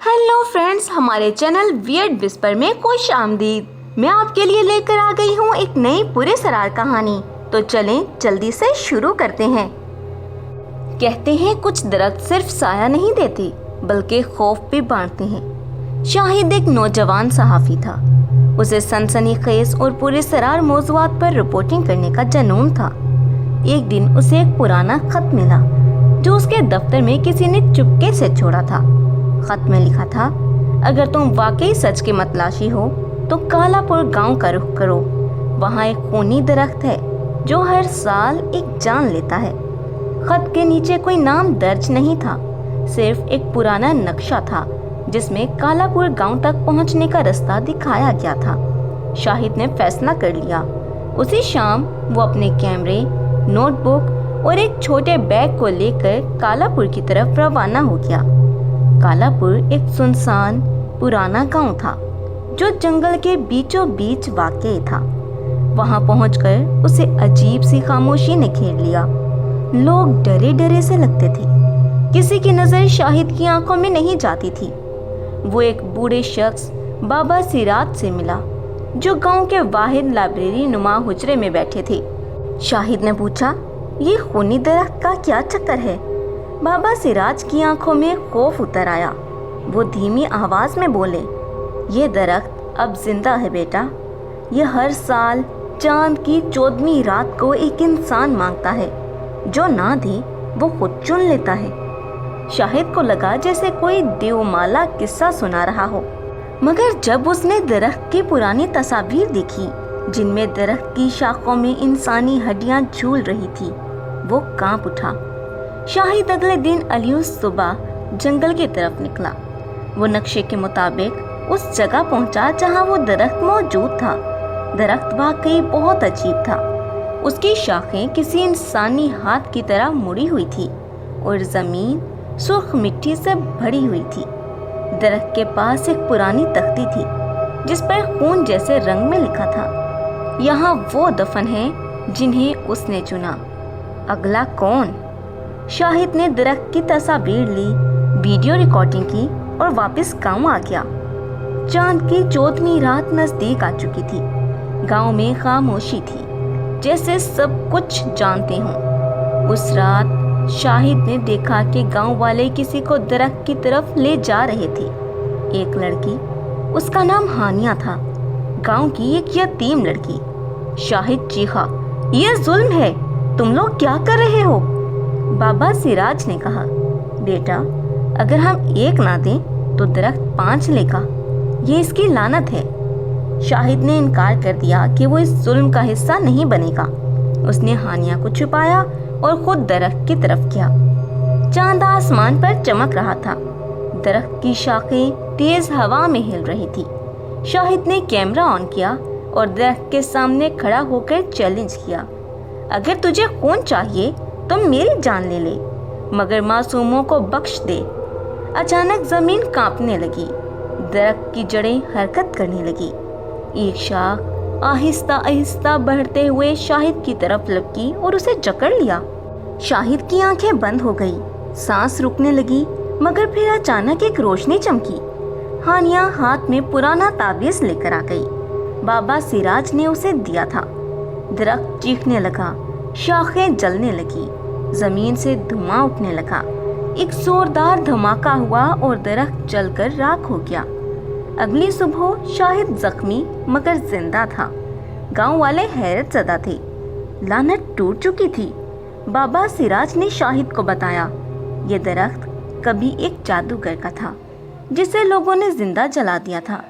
Hello friends, हमारे channel weird whisper में खुश आमदीद। मैं आपके लिए लेकर आ गई हूँ एक नई पूरे सरार कहानी। तो चलें जल्दी से शुरू करते हैं। कहते हैं कुछ दरख्त सिर्फ साया नहीं देते बल्कि खौफ भी बांटते हैं। शाहिद एक नौजवान सहाफ़ी था। उसे सनसनीखेज और पूरे सरार मौज़ूआत पर रिपोर्टिंग करने का जुनून था। एक दिन उसे एक पुराना खत मिला जो उसके दफ्तर में किसी ने चुपके से छोड़ा था। खत में लिखा था, अगर तुम वाकई सच के मतलाशी हो तो कालापुर गांव का रुख करो। वहाँ एक खूनी दरख्त है जो हर साल एक जान लेता है। खत के नीचे कोई नाम दर्ज नहीं था, सिर्फ एक पुराना नक्शा था जिसमें कालापुर गांव तक पहुंचने का रास्ता दिखाया गया था। शाहिद ने फैसला कर लिया। उसी शाम वो अपने कैमरे, नोटबुक और एक छोटे बैग को लेकर कालापुर की तरफ रवाना हो गया। कालापुर एक सुनसान पुराना गांव था जो जंगल के बीचों बीच वाक़ था। वहां पहुंचकर उसे अजीब सी खामोशी ने घेर लिया। लोग डरे डरे से लगते थे। किसी की नज़र शाहिद की आंखों में नहीं जाती थी। वो एक बूढ़े शख्स बाबा सिराज से मिला जो गांव के वाहिद लाइब्रेरी नुमा हुजरे में बैठे थे। शाहिद ने पूछा, ये खूनी दरख्त का क्या चक्कर है? बाबा सिराज की आंखों में खौफ उतर आया। वो धीमी आवाज में बोले, ये दरख्त अब जिंदा है बेटा। ये हर साल चांद की 14वीं रात को एक इंसान मांगता है, जो ना दे वो खुद चुन लेता है। शाहिद को लगा जैसे कोई देवमाला किस्सा सुना रहा हो, मगर जब उसने दरख्त की पुरानी तस्वीर देखी जिनमें दरख्त की शाखों में इंसानी हड्डियां झूल रही थी, वो कांप उठा। शाहिद अगले दिन अलियुस सुबह जंगल की तरफ निकला। वो नक्शे के मुताबिक उस जगह पहुंचा जहां वो दरख्त मौजूद था। दरख्त वाकई बहुत अजीब था। उसकी शाखें किसी इंसानी हाथ की तरह मुड़ी हुई थी और जमीन सुर्ख मिट्टी से भरी हुई थी। दरख्त के पास एक पुरानी तख्ती थी जिस पर खून जैसे रंग में लिखा था, यहाँ वो दफन हैं जिन्हें उसने चुना। अगला कौन? शाहिद ने दरख्त की तस्वीर ली, वीडियो रिकॉर्डिंग की और वापस गांव आ गया। चांद की 14वीं रात नजदीक आ चुकी थी। गांव में खामोशी थी, जैसे सब कुछ जानते हों। उस रात शाहिद ने देखा कि गांव वाले किसी को दरख्त की तरफ ले जा रहे थे। एक लड़की, उसका नाम हानिया था, गांव की एक यतीम लड़की। शाहिद चीखा, ये जुल्म है, तुम लोग क्या कर रहे हो? बाबा सिराज ने कहा, बेटा अगर हम एक ना दें तो दरख्त 5 लेगा। ये इसकी लानत है। शाहिद ने इनकार कर दिया कि वो इस जुल्म का हिस्सा नहीं बनेगा। उसने हानिया को छुपाया और खुद दरख्त की तरफ गया। चांद आसमान पर चमक रहा था। दरख्त की शाखें तेज हवा में हिल रही थी। शाहिद ने कैमरा ऑन किया और दरख्त के सामने खड़ा होकर चैलेंज किया, अगर तुझे खून चाहिए तो मेरी जान ले ले, मगर मासूमों को बख्श दे। अचानक जमीन कांपने लगी। दरख्त की जड़ें हरकत करने लगी। एक शाख आहिस्ता आहिस्ता बढ़ते हुए शाहिद की तरफ लपकी और उसे जकड़ लिया। शाहिद की आंखें बंद हो गई, सांस रुकने लगी, मगर फिर अचानक एक रोशनी चमकी। हानिया हाथ में पुराना ताबीज लेकर आ गई। बाबा सिराज ने उसे दिया था। दरख्त चीखने लगा, शाखें जलने लगी, जमीन से धुआं उठने लगा। एक जोरदार धमाका हुआ और दरख्त जलकर राख हो गया। अगली सुबह शाहिद जख्मी मगर जिंदा था। गांव वाले हैरत ज़दा थे। लानत टूट चुकी थी। बाबा सिराज ने शाहिद को बताया, ये दरख्त कभी एक जादूगर का था जिसे लोगों ने जिंदा जला दिया था।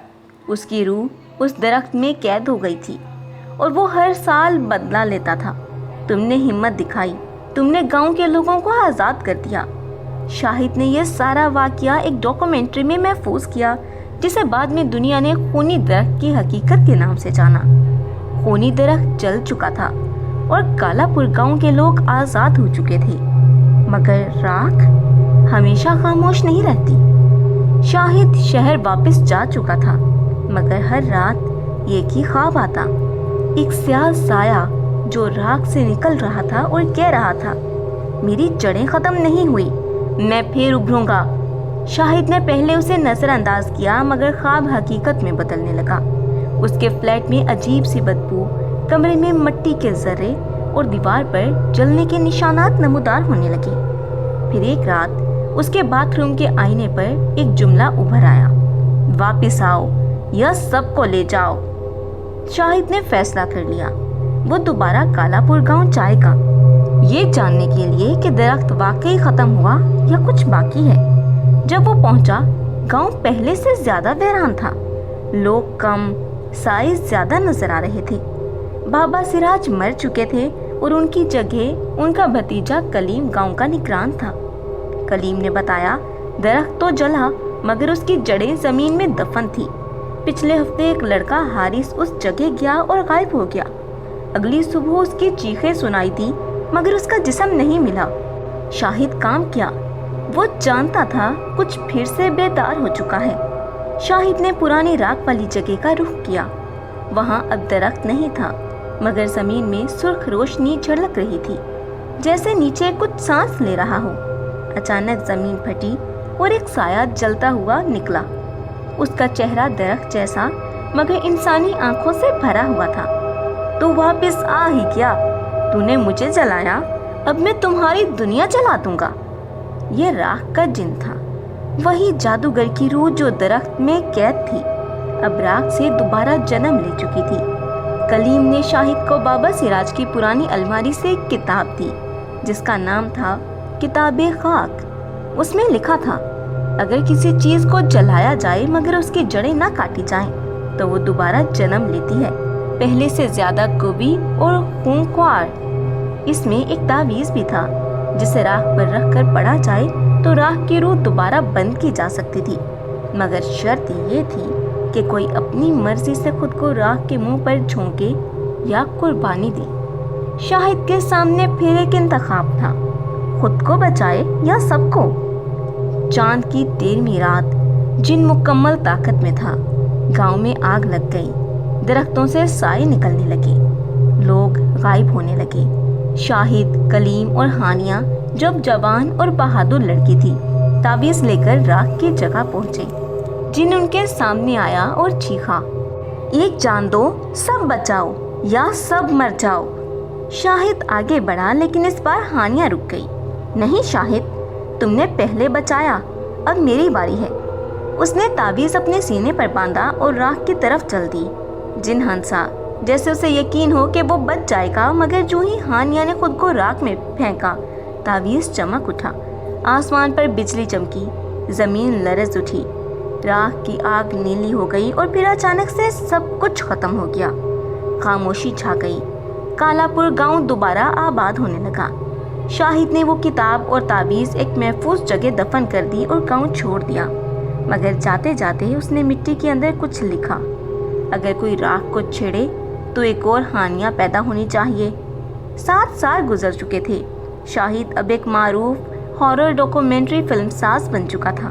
उसकी रूह उस दरख्त में कैद हो गई थी और वो हर साल बदला लेता था। तुमने हिम्मत दिखाई, तुमने गांव के लोगों को आज़ाद कर दिया। शाहिद ने यह सारा वाकया एक डॉक्यूमेंट्री में महफूज किया, जिसे बाद में दुनिया ने खूनी दरख्त की हकीकत के नाम से जाना। खूनी दरख्त जल चुका था और कालापुर गांव के लोग आज़ाद हो चुके थे, मगर राख हमेशा खामोश नहीं रहती। शाहिद शहर वापस जा चुका था, मगर हर रात एक ही ख्वाब आता, एक स्याह साया जो राख से निकल रहा था और कह रहा था, मेरी जड़ें ख़त्म नहीं हुई, मैं फिर उभरूंगा। शाहिद ने पहले उसे नजरअंदाज किया मगर ख्वाब हकीकत में बदलने लगा। उसके फ्लैट में अजीब सी बदबू, कमरे में मिट्टी के जर्रे और दीवार पर जलने के निशानात नमूदार होने लगे। फिर एक रात उसके बाथरूम के आईने पर एक जुमला उभर आया, वापिस आओ या सबको ले जाओ। शाहिद ने फैसला कर लिया, वो दोबारा कालापुर गांव जाएगा, ये जानने के लिए कि दरख्त वाकई खत्म हुआ या कुछ बाकी है। जब वो पहुंचा, गांव पहले से ज्यादा वीरान था। लोग कम, साइज ज्यादा नजर आ रहे थे। बाबा सिराज मर चुके थे और उनकी जगह उनका भतीजा कलीम गांव का निगरान था। कलीम ने बताया, दरख्त तो जला मगर उसकी जड़ें जमीन में दफन थी। पिछले हफ्ते एक लड़का हारिस उस जगह गया और गायब हो गया। अगली सुबह उसकी चीखें सुनाई दी मगर उसका जिस्म नहीं मिला। शाहिद काम किया, वो जानता था कुछ फिर से बेदार हो चुका है। शाहिद ने पुरानी राख वाली जगह का रुख किया। वहाँ अब दरख्त नहीं था मगर जमीन में सुर्ख रोशनी झलक रही थी, जैसे नीचे कुछ सांस ले रहा हो। अचानक जमीन फटी और एक साया जलता हुआ निकला। उसका चेहरा दरख्त जैसा मगर इंसानी आंखों से भरा हुआ था। तू वापस आ ही गया, तूने मुझे जलाया, अब मैं तुम्हारी दुनिया जला दूंगा। ये राख का जिन था, वही जादूगर की रूह जो दरख्त में कैद थी, अब राख से दोबारा जन्म ले चुकी थी। कलीम ने शाहिद को बाबा सिराज की पुरानी अलमारी से एक किताब दी जिसका नाम था किताबे खाक। उसमें लिखा था, अगर किसी चीज को जलाया जाए मगर उसकी जड़ें ना काटी जाएं, तो वो दोबारा जन्म लेती है, पहले से ज्यादा कवी और खूंखार। इसमें एक तावीज भी था जिसे राख पर रख कर पढ़ा जाए तो राख की रूह दोबारा बंद की जा सकती थी, मगर शर्त ये थी कि कोई अपनी मर्जी से खुद को राख के मुंह पर झोंके या कुर्बानी दे। शाहिद के सामने फिर एक इंतखाब था, खुद को बचाए या सबको। चांद की 13वीं रात जिन मुकम्मल ताकत में था। गांव में आग लग गई, दरख्तों से साए निकलने लगे, लोग गायब होने लगे। शाहिद, कलीम और हानिया जब जवान और बहादुर लड़की थी, ताबीज लेकर राख की जगह पहुंचे। जिन उनके सामने आया और चीखा, एक जान दो, सब बचाओ या सब मर जाओ। शाहिद आगे बढ़ा लेकिन इस बार हानिया रुक गई। नहीं शाहिद, तुमने पहले बचाया, अब मेरी बारी है। उसने ताबीज अपने सीने पर बांधा और राख की तरफ चल दी। जिन हंसा, जैसे उसे यकीन हो कि वो बच जाएगा, मगर जो ही हानिया ने खुद को राख में फेंका, ताबीज चमक उठा। आसमान पर बिजली चमकी, जमीन लरज उठी, राख की आग नीली हो गई और फिर अचानक से सब कुछ खत्म हो गया। खामोशी छा गई। कालापुर गांव दोबारा आबाद होने लगा। शाहिद ने वो किताब और ताबीज एक महफूज जगह दफन कर दी और गांव छोड़ दिया, मगर जाते जाते उसने मिट्टी के अंदर कुछ लिखा, अगर कोई राख को छेड़े तो एक और हानिया पैदा होनी चाहिए। 7 साल गुजर चुके थे। शाहिद अब एक मारूफ हॉरर डॉक्यूमेंट्री फिल्म साज बन चुका था,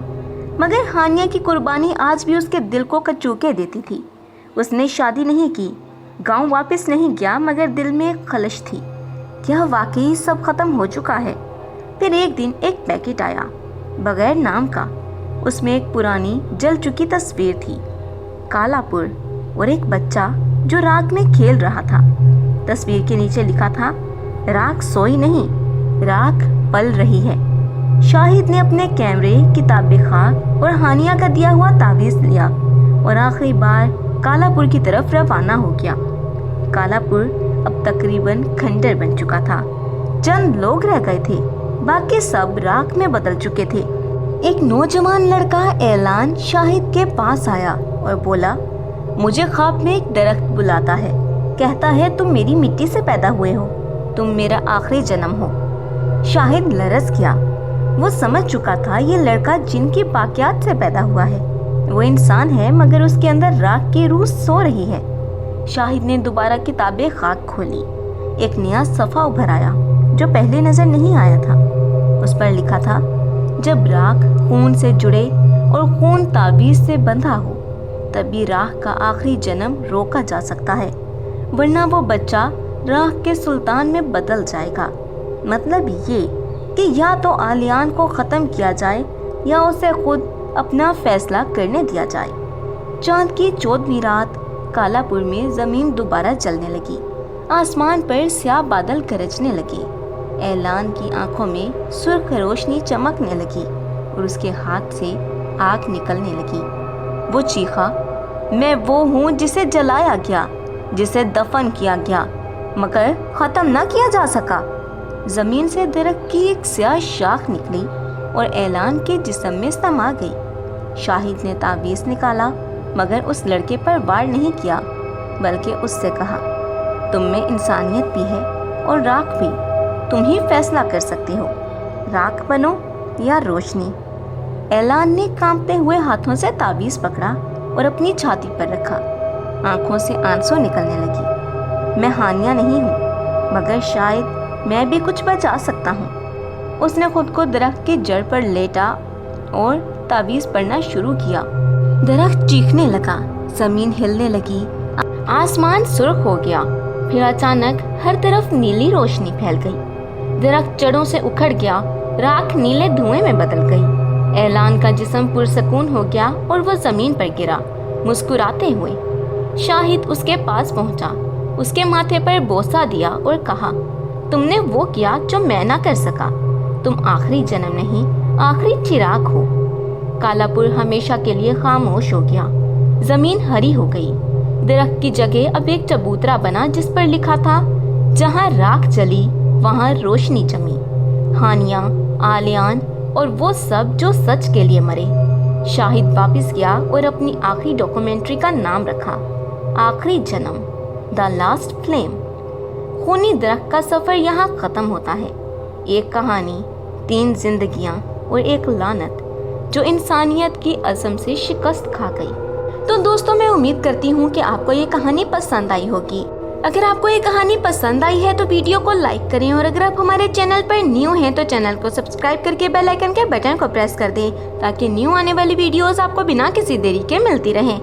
मगर हानिया की कुर्बानी आज भी उसके दिल को कचूके देती थी। उसने शादी नहीं की, गांव वापस नहीं गया, मगर दिल में एक खलश थी, क्या वाकई सब खत्म हो चुका है। फिर एक दिन एक पैकेट आया, बगैर नाम का। उसमें एक पुरानी जल चुकी तस्वीर थी, कालापुर और एक बच्चा जो राख में खेल रहा था। तस्वीर के नीचे लिखा था, राख सोई नहीं, राख पल रही है। शाहिद ने अपने कैमरे, किताबे खाक और हानिया का दिया हुआ ताबीज लिया और आखिरी बार कालापुर की तरफ रवाना हो गया। कालापुर अब तकरीबन खंडर बन चुका था। चंद लोग रह गए थे, बाकी सब राख में बदल चुके थे। एक नौजवान लड़का ऐलान शाहिद के पास आया और बोला, मुझे ख्वाब में एक दरख्त बुलाता है, कहता है तुम मेरी मिट्टी से पैदा हुए हो, तुम मेरा आखिरी जन्म हो। शाहिद लरस गया। वो समझ चुका था ये लड़का जिनकी पाकियात से पैदा हुआ है। वो इंसान है मगर उसके अंदर राख की रूह सो रही है। शाहिद ने दोबारा किताबे खाक खोली। एक नया सफ़ा उभर आया जो पहले नजर नहीं आया था। उस पर लिखा था, जब राख खून से जुड़े और खून ताबीज से बंधा हो, तभी राख का आखिरी जन्म रोका जा सकता है, वरना वो बच्चा राख के सुल्तान में बदल जाएगा। मतलब ये कि या तो आलियान को ख़त्म किया जाए या उसे खुद अपना फैसला करने दिया जाए। चांद की 14वीं रात कालापुर में जमीन दोबारा चलने लगी। आसमान पर स्याह बादल गरजने लगे। ऐलान की आंखों में सुर्ख रोशनी चमकने लगी और उसके हाथ से आग निकलने लगी। वो चीखा, मैं वो हूँ जिसे जलाया गया, जिसे दफन किया गया, मगर ख़त्म न किया जा सका। ज़मीन से दरख्त की एक स्याह शाख निकली और ऐलान के जिस्म में समा गई। शाहिद ने तावीज़ निकाला, मगर उस लड़के पर वार नहीं किया, बल्कि उससे कहा, तुम में इंसानियत भी है और राख भी, तुम ही फैसला कर सकते हो, राख बनो या रोशनी। ऐलान ने कांपते हुए हाथों से तावीज़ पकड़ा और अपनी छाती पर रखा। आंखों से आंसू निकलने लगी। मैं हानिया नहीं हूँ, मगर शायद मैं भी कुछ बचा सकता हूँ। उसने खुद को दरख्त की जड़ पर लेटा और तावीज़ पढ़ना शुरू किया। दरख्त चीखने लगा, ज़मीन हिलने लगी, आसमान सुर्ख हो गया। फिर अचानक हर तरफ नीली रोशनी फैल गई। दरख्त जड़ों से उखड़ गया, राख नीले धुएं में बदल गई। ऐलान का जिस्म पुरसकून हो गया और वो ज़मीन पर गिरा, मुस्कुराते हुए। शाहिद उसके पास पहुंचा, उसके माथे पर बोसा दिया और कहा, तुमने वो किया जो मैं ना कर सका। तुम आखिरी जन्म नहीं, आखिरी चिराग हो। कालापुर हमेशा के लिए खामोश हो गया। ज़मीन हरी हो गई। दरख्त की जगह अब एक चबूतरा बना जिस पर लिखा था, जहाँ राख जली वहाँ रोशनी जमी। हानिया, आलियान और वो सब जो सच के लिए मरे। शाहिद वापस गया और अपनी आखिरी डॉक्यूमेंट्री का नाम रखा, आखिरी जन्म, द लास्ट फ्लेम। खूनी दरख्त का सफ़र यहाँ ख़त्म होता है। एक कहानी, 3 जिंदगियाँ और एक लानत जो इंसानियत की अज़म से शिकस्त खा गई। तो दोस्तों, मैं उम्मीद करती हूँ कि आपको ये कहानी पसंद आई होगी। अगर आपको ये कहानी पसंद आई है तो वीडियो को लाइक करें और अगर आप हमारे चैनल पर न्यू हैं तो चैनल को सब्सक्राइब करके बेल आइकन के बटन को प्रेस कर दें ताकि न्यू आने वाली वीडियोस आपको बिना किसी देरी के मिलती रहें।